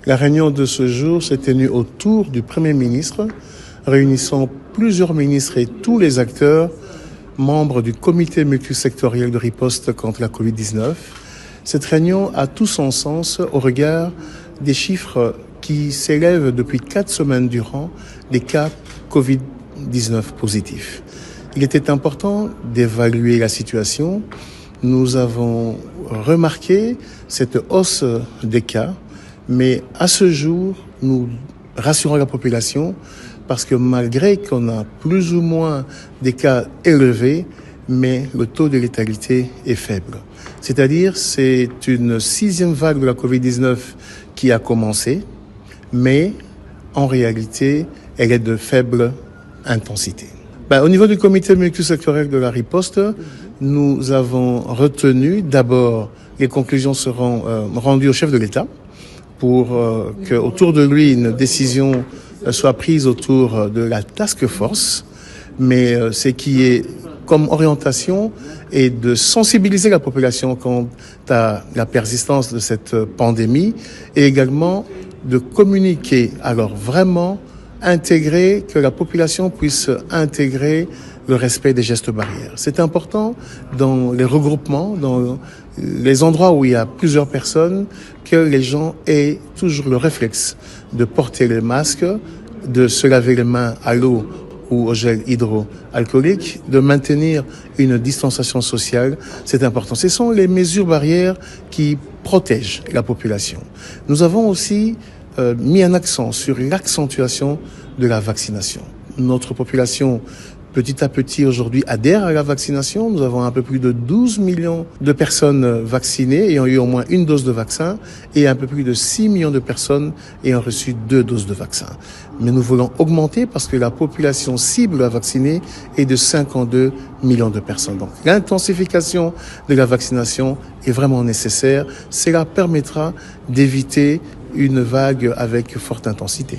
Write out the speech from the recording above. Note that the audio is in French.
La réunion de ce jour s'est tenue autour du Premier ministre, réunissant plusieurs ministres et tous les acteurs, membres du comité multisectoriel de riposte contre la Covid-19. Cette réunion a tout son sens au regard des chiffres qui s'élèvent depuis 4 semaines durant des cas Covid-19 positifs. Il était important d'évaluer la situation. Nous avons remarqué cette hausse des cas. Mais à ce jour, nous rassurons la population parce que malgré qu'on a plus ou moins des cas élevés, mais le taux de létalité est faible. C'est-à-dire, c'est une 6e vague de la Covid-19 qui a commencé, mais en réalité, elle est de faible intensité. Au niveau du comité multisectoriel de la riposte, nous avons retenu d'abord, les conclusions seront rendues au chef de l'État, pour qu'autour de lui, une décision soit prise autour de la task force. Mais ce qui est comme orientation est de sensibiliser la population quant à la persistance de cette pandémie et également de communiquer. Alors vraiment intégrer, que la population puisse intégrer le respect des gestes barrières. C'est important dans les regroupements, dans les endroits où il y a plusieurs personnes, que les gens aient toujours le réflexe de porter le masque, de se laver les mains à l'eau ou au gel hydroalcoolique, de maintenir une distanciation sociale. C'est important. Ce sont les mesures barrières qui protègent la population. Nous avons aussi mis un accent sur l'accentuation de la vaccination. Notre population, petit à petit, aujourd'hui, adhère à la vaccination. Nous avons un peu plus de 12 millions de personnes vaccinées ayant eu au moins une dose de vaccin et un peu plus de 6 millions de personnes ayant reçu 2 doses de vaccin. Mais nous voulons augmenter parce que la population cible à vacciner est de 52 millions de personnes. Donc, l'intensification de la vaccination est vraiment nécessaire. Cela permettra d'éviter une vague avec forte intensité.